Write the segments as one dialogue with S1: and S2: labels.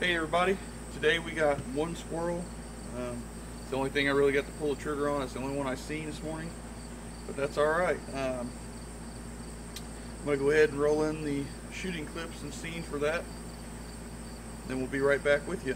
S1: Hey everybody, today we got one squirrel. It's the only thing I really got to pull the trigger on. It's the only one I seen this morning, but that's alright. I'm going to go ahead and roll in the shooting clips and scenes for that. Then we'll be right back with you.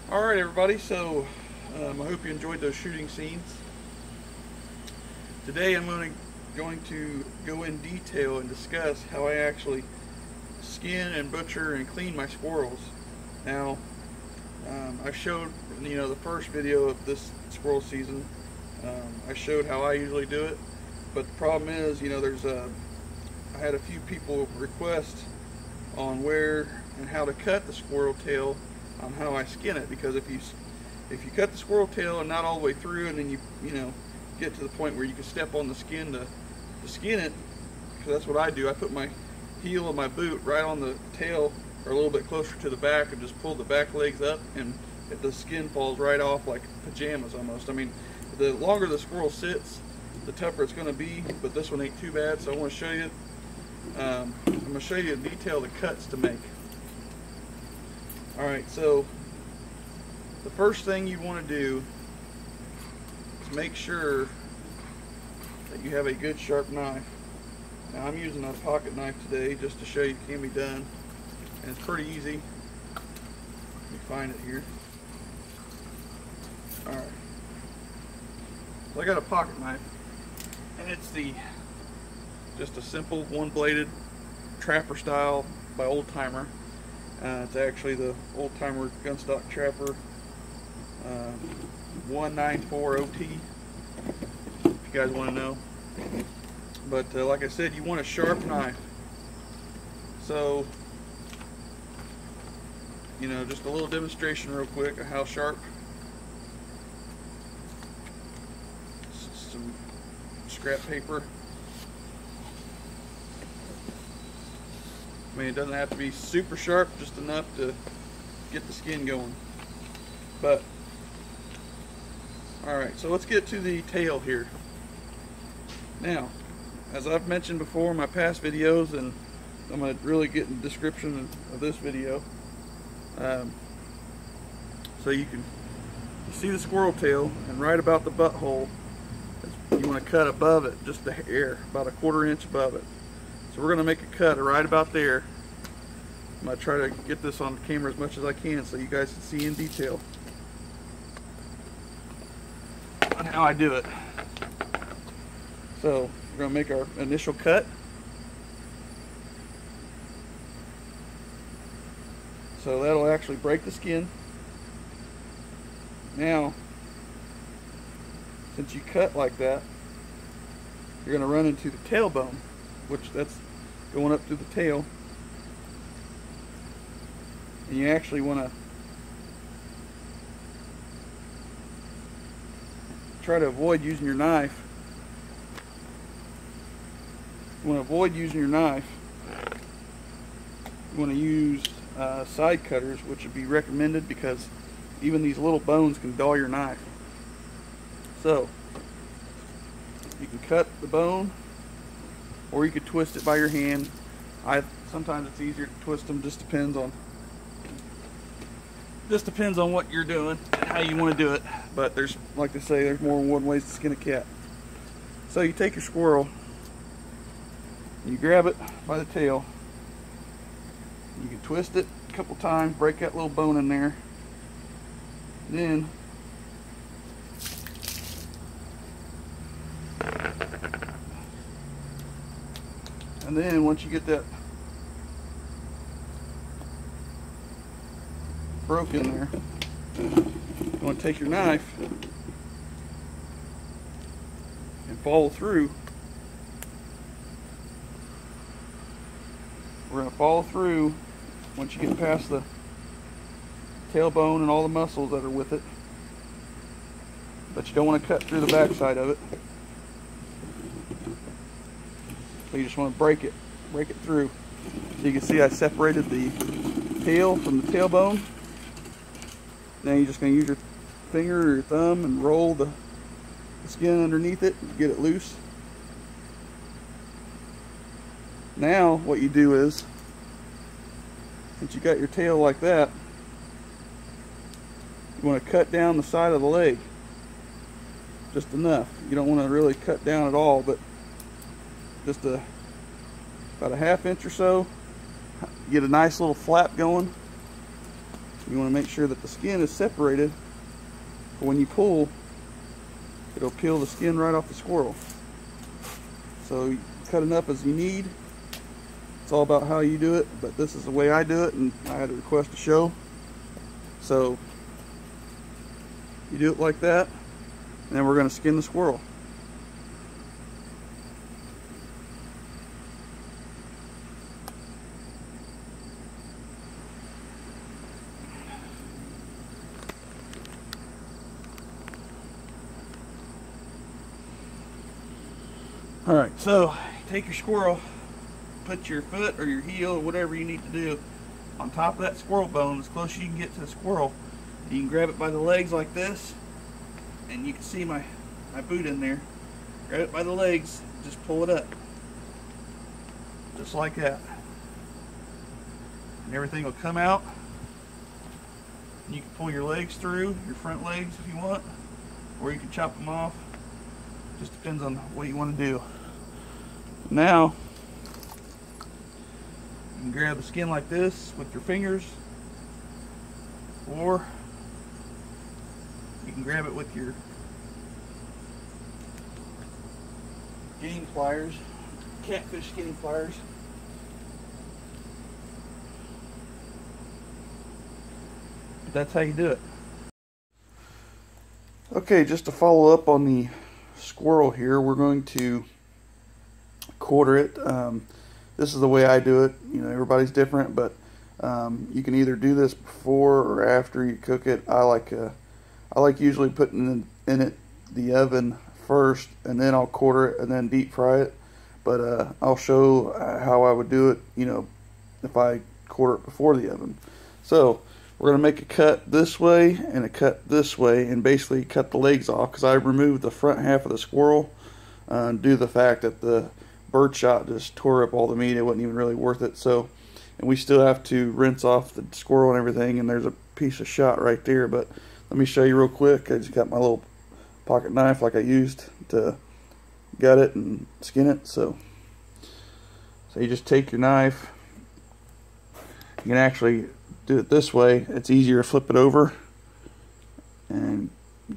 S1: Alright everybody, so I hope you enjoyed those shooting scenes. Today I'm going to go in detail and discuss how I actually skin and butcher and clean my squirrels. Now, I showed, the first video of this squirrel season, I showed how I usually do it, but the problem is, I had a few people request on where and how to cut the squirrel tail on how I skin it, because if you cut the squirrel tail and not all the way through, and then you get to the point where you can step on the skin to skin it, because that's what I do. I put my heel of my boot right on the tail, or a little bit closer to the back, and just pull the back legs up, and if the skin falls right off like pajamas almost. I mean, the longer the squirrel sits, the tougher it's going to be, but this one ain't too bad. So I want to show you. I'm going to show you in detail the cuts to make. Alright, so the first thing you want to do is make sure that you have a good sharp knife. Now I'm using a pocket knife today just to show you it can be done, and it's pretty easy. Let me find it here. Alright, so I got a pocket knife, and it's just a simple one-bladed trapper style by Old Timer. It's actually the Old Timer Gunstock Trapper 194 OT, if you guys want to know. But like I said, you want a sharp knife. So, just a little demonstration real quick of how sharp. Some scrap paper. I mean, it doesn't have to be super sharp, just enough to get the skin going. But, alright, so let's get to the tail here. Now, as I've mentioned before in my past videos, and I'm going to really get in the description of this video, so you see the squirrel tail, and right about the butthole, you want to cut above it, just the hair, about a 1/4 inch above it. So we're going to make a cut right about there. I'm going to try to get this on camera as much as I can so you guys can see in detail on how I do it. So we're going to make our initial cut. So that'll actually break the skin. Now, since you cut like that, you're going to run into the tailbone, which that's going up through the tail, and you actually want to try to avoid using your knife you want to avoid using your knife. You want to use side cutters, which would be recommended because even these little bones can dull your knife. So you can cut the bone, or you could twist it by your hand. Sometimes it's easier to twist them. Just depends on what you're doing and how you want to do it. But there's, like they say, there's more than one way to skin a cat. So you take your squirrel, you grab it by the tail. You can twist it a couple times, break that little bone in there. Then once you get that broken there, you want to take your knife and follow through. We're going to follow through once you get past the tailbone and all the muscles that are with it, but you don't want to cut through the back side of it. So you just want to break it through. So you can see I separated the tail from the tailbone. Now you're just going to use your finger or your thumb and roll the skin underneath it and get it loose. Now what you do is, since you got your tail like that, you want to cut down the side of the leg just enough. You don't want to really cut down at all, but just about a ½ inch or so. Get a nice little flap going. You want to make sure that the skin is separated, for when you pull, it'll peel the skin right off the squirrel. So you cut enough as you need. It's all about how you do it, but this is the way I do it, and I had a request to show. So you do it like that, and then we're going to skin the squirrel. Alright, so take your squirrel, put your foot or your heel or whatever you need to do on top of that squirrel bone as close as you can get to the squirrel. You can grab it by the legs like this, and you can see my boot in there. Grab it by the legs, just pull it up. Just like that. And everything will come out. You can pull your legs through, your front legs if you want, or you can chop them off. Just depends on what you want to do. Now, you can grab the skin like this with your fingers, or you can grab it with your skinning pliers, catfish skinning pliers. That's how you do it. Okay, just to follow up on the squirrel here, we're going to quarter it. This is the way I do it. You know, everybody's different, but you can either do this before or after you cook it. I like usually putting in it the oven first, and then I'll quarter it and then deep fry it. But I'll show how I would do it, you know, if I quarter it before the oven. So we're going to make a cut this way and a cut this way, and basically cut the legs off, because I removed the front half of the squirrel due to the fact that the bird shot just tore up all the meat. It wasn't even really worth it. So, and we still have to rinse off the squirrel and everything, and there's a piece of shot right there. But let me show you real quick. I just got my little pocket knife like I used to gut it and skin it. So you just take your knife. You can actually do it this way. It's easier to flip it over and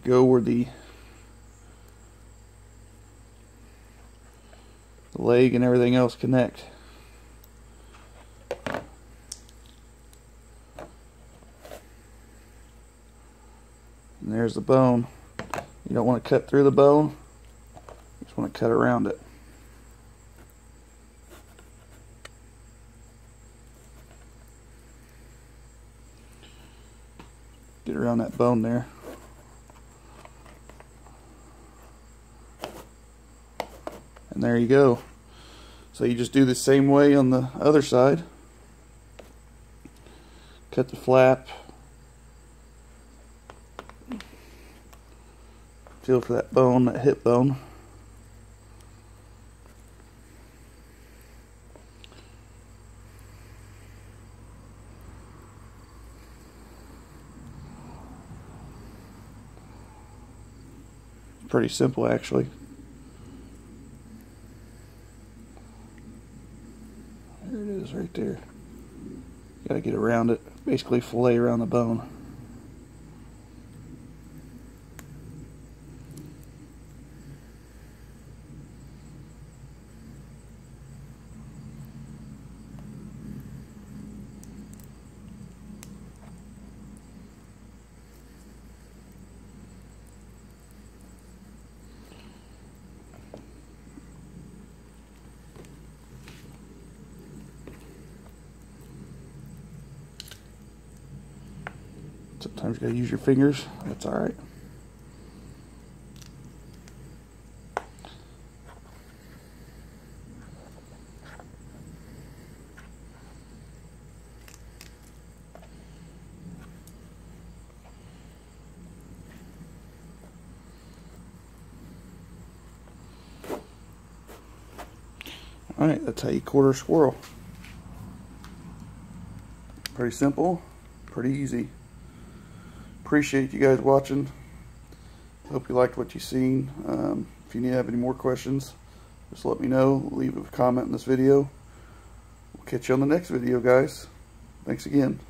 S1: go where the leg and everything else connect. And there's the bone. You don't want to cut through the bone, you just want to cut around it. Get around that bone there. And there you go. So you just do the same way on the other side. Cut the flap. Feel for that bone, that hip bone. Pretty simple, actually. There it is right there. Gotta get around it, basically fillet around the bone. Sometimes you gotta use your fingers. That's alright. Alright, that's how you quarter a squirrel. Pretty simple, pretty easy. Appreciate you guys watching. Hope you liked what you seen. If you have any more questions, just let me know. Leave a comment in this video. We'll catch you on the next video, guys. Thanks again.